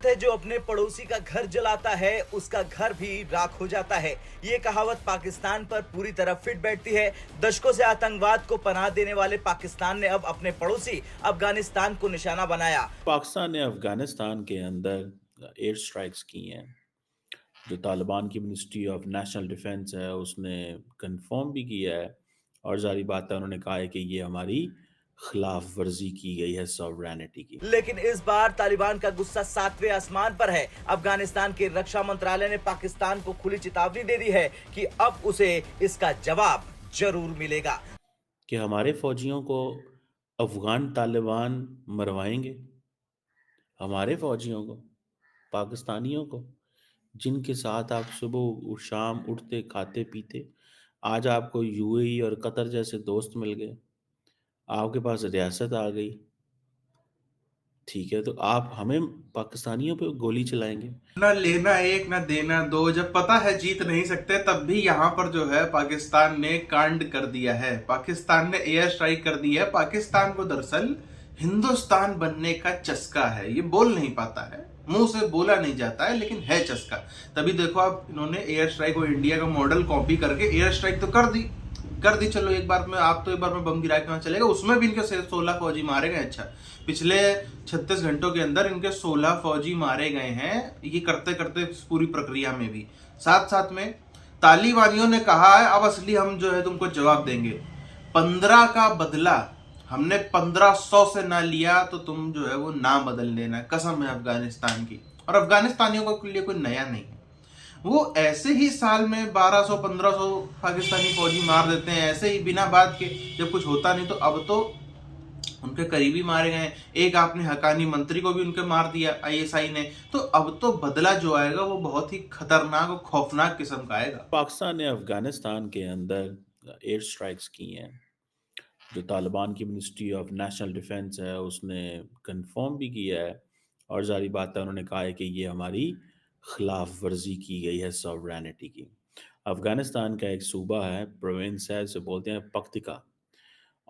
है जो अपने पड़ोसी का घर जलाता है उसका घर भी राख हो जाता है। ये कहावत पाकिस्तान पर पूरी तरह फिट बैठती है। दशकों से आतंकवाद को पनाह देने वाले पाकिस्तान ने अब अपने पड़ोसी अफगानिस्तान को निशाना बनाया। पाकिस्तान ने अफ़गानिस्तान के अंदर एयर स्ट्राइक्स की हैं। जो तालिबान की मिनिस्ट्री ऑफ नेशनल डिफेंस है, उसने कंफर्म भी किया है और ज़ाहिर बात है उन्होंने कहा है कि ये हमारी खिलाफ वर्जी की गई है सॉवरेनिटी की। लेकिन इस बार तालिबान का गुस्सा सातवें आसमान पर है। अफगानिस्तान के रक्षा मंत्रालय ने पाकिस्तान को खुली चेतावनी दे दी है कि अब उसे इसका जवाब जरूर मिलेगा। कि हमारे फ़ौजियों को अफ़गान तालिबान मरवाएंगे, हमारे फ़ौजियों को, पाकिस्तानियों को, जिनके साथ आप सुबह शाम उठते खाते पीते, आज आपको यूएई और कतर जैसे दोस्त मिल गए, आपके पास रियासत आ गई। ठीक है, तो आप हमें पाकिस्तानियों पे गोली चलाएँगे। ना लेना एक ना देना दो, जब पता है जीत नहीं सकते तब भी यहाँ पर जो है पाकिस्तान ने कांड कर दिया है। पाकिस्तान ने एयर स्ट्राइक कर दी है। पाकिस्तान को दरअसल हिंदुस्तान बनने का चस्का है। ये बोल नहीं पाता है, मुंह से बोला नहीं जाता है, लेकिन है चस्का। तभी देखो आप, इन्होंने एयर स्ट्राइक और इंडिया का मॉडल कॉपी करके एयर स्ट्राइक तो कर दी चलो एक बार में, आप तो एक बार में बम गिरा के वहां चलेगा, उसमें भी इनके 16 फौजी मारे गए। अच्छा, पिछले 36 घंटों के अंदर इनके 16 फौजी मारे गए हैं, ये करते करते पूरी प्रक्रिया में भी। साथ साथ में तालिबानियों ने कहा है अब असली हम जो है तुमको जवाब देंगे। 15 का बदला हमने 1500 से ना लिया तो तुम जो है वो ना बदल लेना, कसम है अफगानिस्तान की। और अफगानिस्तानियों के लिए कोई नया नहीं है। वो ऐसे ही साल में 1200-1500 पाकिस्तानी फौजी मार देते हैं, ऐसे ही बिना बात के, जब कुछ होता नहीं। तो अब तो उनके करीबी मारे गए। एक आपने हकानी मंत्री को भी उनके मार दिया आईएसआई ने। तो अब तो बदला जो आएगा वो बहुत ही खतरनाक और खौफनाक किस्म का आएगा। पाकिस्तान ने अफ़गानिस्तान के अंदर एयर स्ट्राइक्स की हैं। जो तालिबान की मिनिस्ट्री ऑफ नेशनल डिफेंस है, उसने कंफर्म भी किया है और ज़ाहिर बात है उन्होंने कहा है कि ये हमारी खिलाफ वर्जी की गई है सॉवरेनिटी की। अफ़गानिस्तान का एक सूबा है, प्रोविंस है, इसे बोलते हैं पख्तिका।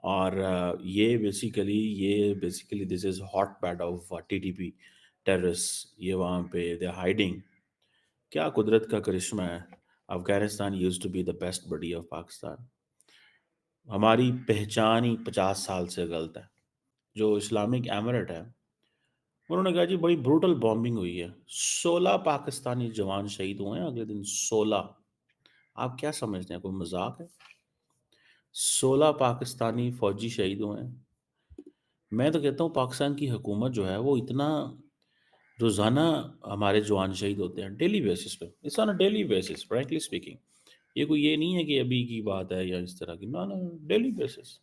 और ये basically this is hotbed of TTP terrorist. ये वहाँ पे दे हाइडिंग। क्या कुदरत का करिश्मा है। Afghanistan used to be the best buddy of Pakistan. हमारी पहचान ही 50 साल से गलत है। जो इस्लामिक एमिरेट है, उन्होंने कहा जी बड़ी ब्रूटल बॉम्बिंग हुई है, 16 पाकिस्तानी जवान शहीद हुए हैं अगले दिन। 16। आप क्या समझते हैं, कोई मजाक है? 16 पाकिस्तानी फौजी शहीद हुए हैं। मैं तो कहता हूँ पाकिस्तान की हुकूमत जो है वो इतना, रोज़ाना हमारे जवान शहीद होते हैं डेली बेसिस पे, it's on a daily basis frankly speaking. ये कोई ये नहीं है कि अभी की बात है या इस तरह की, ना ना, डेली बेसिस।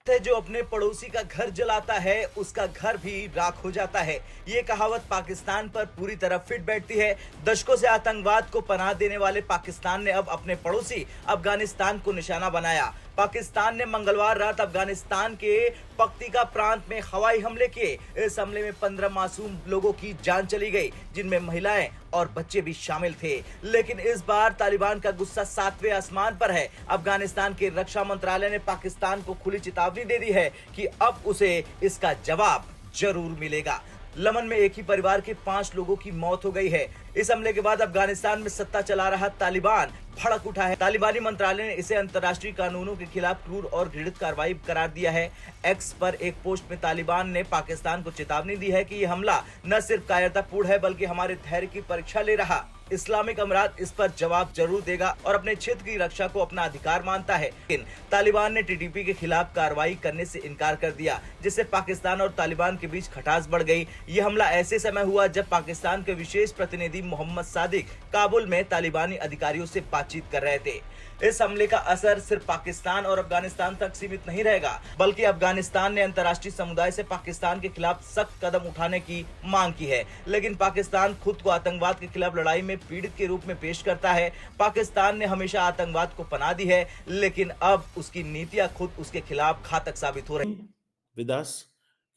है जो अपने पड़ोसी का घर जलाता है उसका घर भी राख हो जाता है। ये कहावत पाकिस्तान पर पूरी तरह फिट बैठती है। दशकों से आतंकवाद को पनाह देने वाले पाकिस्तान ने अब अपने पड़ोसी अफगानिस्तान को निशाना बनाया। पाकिस्तान ने मंगलवार रात अफगानिस्तान के पख्तिका प्रांत में हवाई हमले किए। इस हमले में 15 मासूम लोगों की जान चली गई, जिनमें महिलाएं और बच्चे भी शामिल थे। लेकिन इस बार तालिबान का गुस्सा सातवें आसमान पर है। अफगानिस्तान के रक्षा मंत्रालय ने पाकिस्तान को खुली चेतावनी दे दी है कि अब उसे इसका जवाब जरूर मिलेगा। लमन में एक ही परिवार के 5 लोगों की मौत हो गई है। इस हमले के बाद अफगानिस्तान में सत्ता चला रहा तालिबान भड़क उठा है। तालिबानी मंत्रालय ने इसे अंतर्राष्ट्रीय कानूनों के खिलाफ क्रूर और घृणित कार्रवाई करार दिया है। एक्स पर एक पोस्ट में तालिबान ने पाकिस्तान को चेतावनी दी है कि यह हमला न सिर्फ कायरतापूर्ण है बल्कि हमारे धैर्य की परीक्षा ले रहा। इस्लामिक अमरात इस पर जवाब जरूर देगा और अपने क्षेत्र की रक्षा को अपना अधिकार मानता है। लेकिन तालिबान ने टीटीपी के खिलाफ कार्रवाई करने से इनकार कर दिया, जिससे पाकिस्तान और तालिबान के बीच खटास बढ़ गई। यह हमला ऐसे समय हुआ जब पाकिस्तान के विशेष प्रतिनिधि मोहम्मद सादिक काबुल में तालिबानी अधिकारियों से बातचीत कर रहे थे। इस हमले का असर सिर्फ पाकिस्तान और अफगानिस्तान तक सीमित नहीं रहेगा, बल्कि अफगानिस्तान ने अंतर्राष्ट्रीय समुदाय से पाकिस्तान के खिलाफ सख्त कदम उठाने की मांग की है। लेकिन पाकिस्तान खुद को आतंकवाद के खिलाफ लड़ाई में पीड़ित के रूप में पेश करता है। पाकिस्तान ने हमेशा आतंकवाद को पनाह दी है, लेकिन अब उसकी नीतियां खुद उसके खिलाफ घातक साबित हो रही हैं। विदास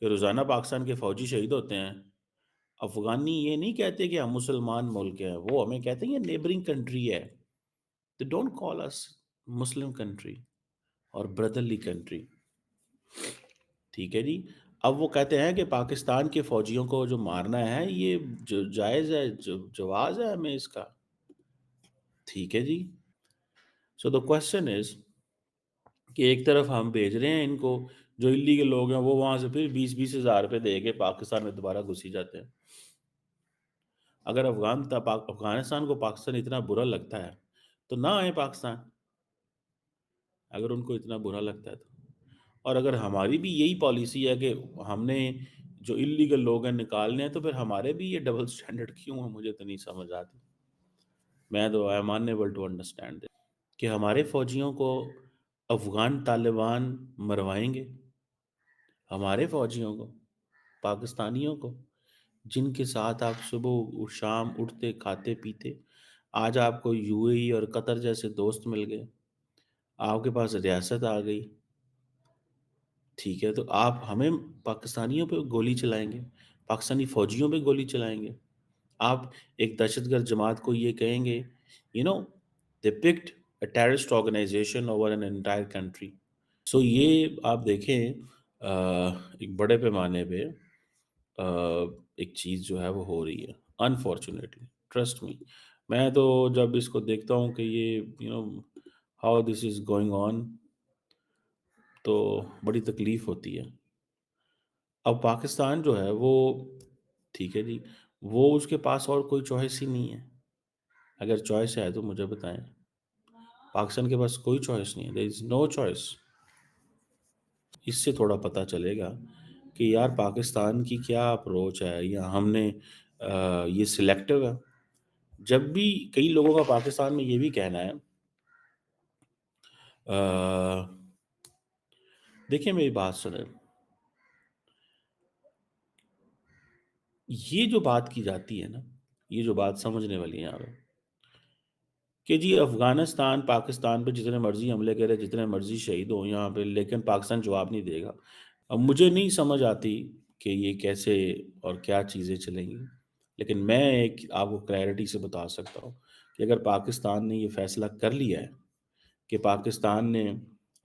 कि रोज़ाना पाकिस्तान के फ़ौजी शहीद होते हैं। अफ़गानी ये नहीं कहते कि हम मुसलमान मुल्क हैं, वो हमें कहते हैं ये नेबरिंग कंट्री है। They don't call us Muslim country और ब्रदरली कंट्री। ठीक है जी। अब वो कहते हैं कि पाकिस्तान के फौजियों को जो मारना है ये जायज़ है, जवाज़ है हमें इसका। ठीक है जी। सो द क्वेश्चन इज़ कि एक तरफ हम भेज रहे हैं इनको, जो इल्लीगल लोग हैं वो वहाँ से फिर 20-20 हज़ार रुपए दे के पाकिस्तान में दोबारा घुस ही जाते हैं। अगर अफ़गानिस्तान को पाकिस्तान इतना बुरा लगता है, तो ना आए पाकिस्तान, अगर उनको इतना बुरा लगता है तो। और अगर हमारी भी यही पॉलिसी है कि हमने जो इल्लीगल लोग हैं निकालने हैं, तो फिर हमारे भी ये डबल स्टैंडर्ड क्यों है, मुझे तो नहीं समझ आती। मैं तो I am unable to understand कि हमारे फौजियों को अफ़गान तालिबान मरवाएंगे, हमारे फौजियों को, पाकिस्तानियों को, जिनके साथ आप सुबह और शाम उठते खाते पीते। आज आपको यूएई और कतर जैसे दोस्त मिल गए, आपके पास रियासत आ गई, ठीक है, तो आप हमें पाकिस्तानियों पे गोली चलाएंगे, पाकिस्तानी फौजियों पे गोली चलाएंगे। आप एक दहशतगर्द जमात को ये कहेंगे, you know, they picked a terrorist organisation over an entire country. So ये आप देखें, एक बड़े पैमाने पे एक चीज़ जो है वो हो रही है, अनफॉर्चुनेटली, ट्रस्ट मी। मैं तो जब इसको देखता हूँ कि ये how this is going on, तो बड़ी तकलीफ़ होती है। अब पाकिस्तान जो है वो, ठीक है जी, वो उसके पास और कोई चॉइस ही नहीं है। अगर चॉइस है तो मुझे बताएं। पाकिस्तान के पास कोई चॉइस नहीं है, देयर इज़ नो चॉइस। इससे थोड़ा पता चलेगा कि यार पाकिस्तान की क्या अप्रोच है, या हमने ये सिलेक्टिव है। जब भी कई लोगों का पाकिस्तान में ये भी कहना है, देखिए मेरी बात सुने, ये जो बात की जाती है ना, ये जो बात समझने वाली है यहाँ पे, कि जी अफगानिस्तान पाकिस्तान पे जितने मर्जी हमले करे, जितने मर्जी शहीद हो यहाँ पे, लेकिन पाकिस्तान जवाब नहीं देगा। अब मुझे नहीं समझ आती कि ये कैसे और क्या चीज़ें चलेंगी, लेकिन मैं एक आपको क्लैरिटी से बता सकता हूँ कि अगर पाकिस्तान ने ये फैसला कर लिया है कि पाकिस्तान ने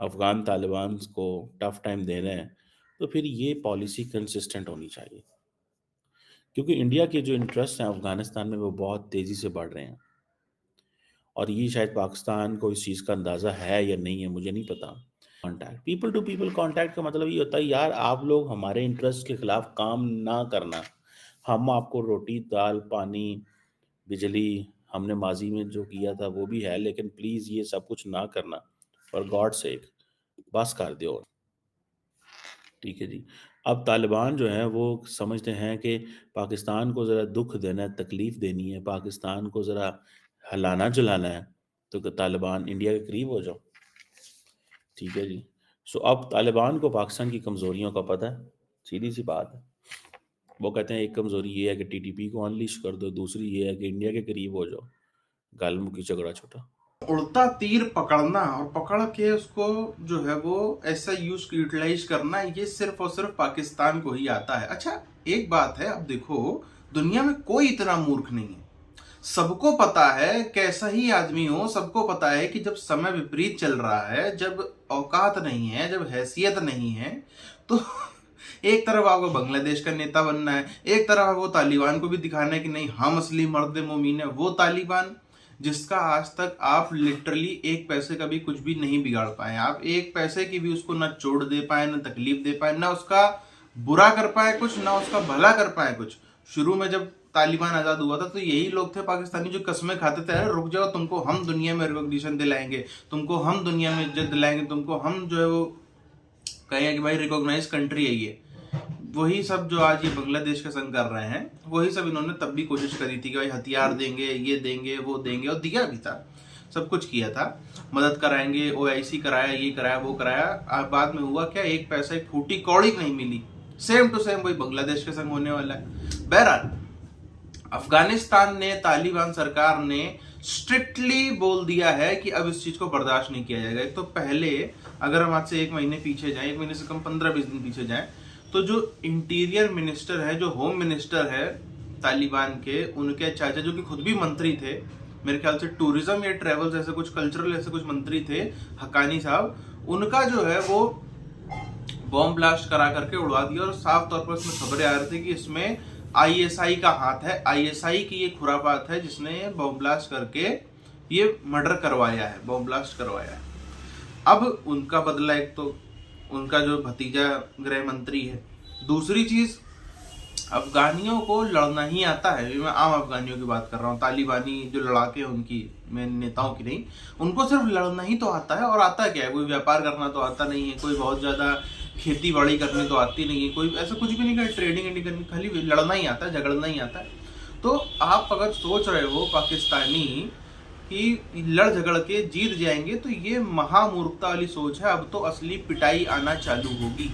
अफ़गान तालिबान को टफ टाइम देना है, तो फिर ये पॉलिसी कंसिस्टेंट होनी चाहिए, क्योंकि इंडिया के जो इंटरेस्ट हैं अफ़गानिस्तान में वो बहुत तेज़ी से बढ़ रहे हैं। और ये शायद पाकिस्तान को इस चीज़ का अंदाज़ा है या नहीं है, मुझे नहीं पता। Contact, people to people contact का मतलब ये होता है, यार आप लोग हमारे इंटरेस्ट के खिलाफ काम ना करना। हम आपको रोटी दाल पानी बिजली, हमने माजी में जो किया था वो भी है, लेकिन प्लीज़ ये सब कुछ ना करना, फॉर गॉड सेक, बस कर दो। ठीक है जी। अब तालिबान जो है वो समझते हैं कि पाकिस्तान को ज़रा दुख देना है, तकलीफ़ देनी है, पाकिस्तान को ज़रा हिलाना जुलाना है, तो तालिबान इंडिया के करीब हो जाओ। ठीक है जी। सो अब तालिबान को पाकिस्तान की कमज़ोरियों का पता है, सीधी सी बात है। वो कहते हैं एक कमज़ोरी ये है कि टीटीपी को अनलीश कर दो, दूसरी ये है कि इंडिया के करीब हो जाओ, गल मुकी झगड़ा छोटा। उड़ता तीर पकड़ना और पकड़ के उसको जो है वो ऐसा यूटिलाइज करना, ये सिर्फ और सिर्फ पाकिस्तान को ही आता है। अच्छा एक बात है, अब देखो दुनिया में कोई इतना मूर्ख नहीं है, सबको पता है, कैसा ही आदमी हो सबको पता है कि जब समय विपरीत चल रहा है, जब औकात नहीं है, जब हैसियत नहीं है, तो एक तरफ आपको बांग्लादेश का नेता बनना है, एक तरफ आपको तालिबान को भी दिखाना है कि नहीं हम असली मर्द मोमीन है। वो तालिबान जिसका आज तक आप लिटरली एक पैसे का भी कुछ भी नहीं बिगाड़ पाए, आप एक पैसे की भी उसको ना चोट दे पाए, ना तकलीफ दे पाए, ना उसका बुरा कर पाए कुछ, ना उसका भला कर पाए कुछ। शुरू में जब तालिबान आजाद हुआ था तो यही लोग थे पाकिस्तानी जो कसमें खाते थे, अरे रुक जाओ तुमको हम दुनिया में रिकॉग्निशन दिलाएंगे, तुमको हम दुनिया में इज्जत दिलाएंगे, तुमको हम जो है वो कहेंगे कि भाई रिकॉग्नाइज कंट्री है ये। वही सब जो आज ये बांग्लादेश का संग कर रहे हैं, वही सब इन्होंने तब भी कोशिश करी थी कि भाई हथियार देंगे, ये देंगे, वो देंगे, और दिया भी था, सब कुछ किया था, मदद कराएंगे, ओआईसी कराया, ये कराया, वो कराया। बाद में हुआ क्या, एक पैसा एक फूटी कौड़ी नहीं मिली। सेम टू सेम वही बांग्लादेश के संग होने वाला है। बहरहाल अफगानिस्तान ने, तालिबान सरकार ने स्ट्रिक्टली बोल दिया है कि अब इस चीज को बर्दाश्त नहीं किया जाएगा। तो पहले अगर हम आज से एक महीने पीछे जाएं, एक महीने से कम 15-20 दिन पीछे जाएं, तो जो इंटीरियर मिनिस्टर है, जो होम मिनिस्टर है तालिबान के, उनके चाचा जो कि खुद भी मंत्री थे, मेरे ख्याल से टूरिज्म या ट्रेवल्स ऐसे कुछ कल्चरल ऐसे कुछ मंत्री थे, हकानी साहब, उनका जो है वो बॉम्ब ब्लास्ट करा करके उड़वा दिया। और साफ तौर पर इसमें खबरें आ रही थी कि इसमें आईएसआई का हाथ है, आईएसआई की ये खुरापात है जिसने बॉम्ब ब्लास्ट करके ये मर्डर करवाया है, बॉम्ब ब्लास्ट करवाया है। अब उनका बदला, एक तो उनका जो भतीजा गृह मंत्री है, दूसरी चीज अफगानियों को लड़ना ही आता है। मैं आम अफगानियों की बात कर रहा हूँ, तालिबानी जो लड़ाके हैं उनकी, मैं नेताओं की नहीं, उनको सिर्फ लड़ना ही तो आता है। और आता क्या है, कोई व्यापार करना तो आता नहीं है, कोई बहुत ज्यादा खेती बाड़ी करनी तो आती नहीं है, कोई ऐसा कुछ भी नहीं कर, ट्रेडिंग नहीं करनी, खाली लड़ना ही आता है, झगड़ना ही आता है। तो आप अगर सोच रहे हो पाकिस्तानी कि लड़ झगड़ के जीत जाएंगे, तो ये महामूर्खता वाली सोच है। अब तो असली पिटाई आना चालू होगी।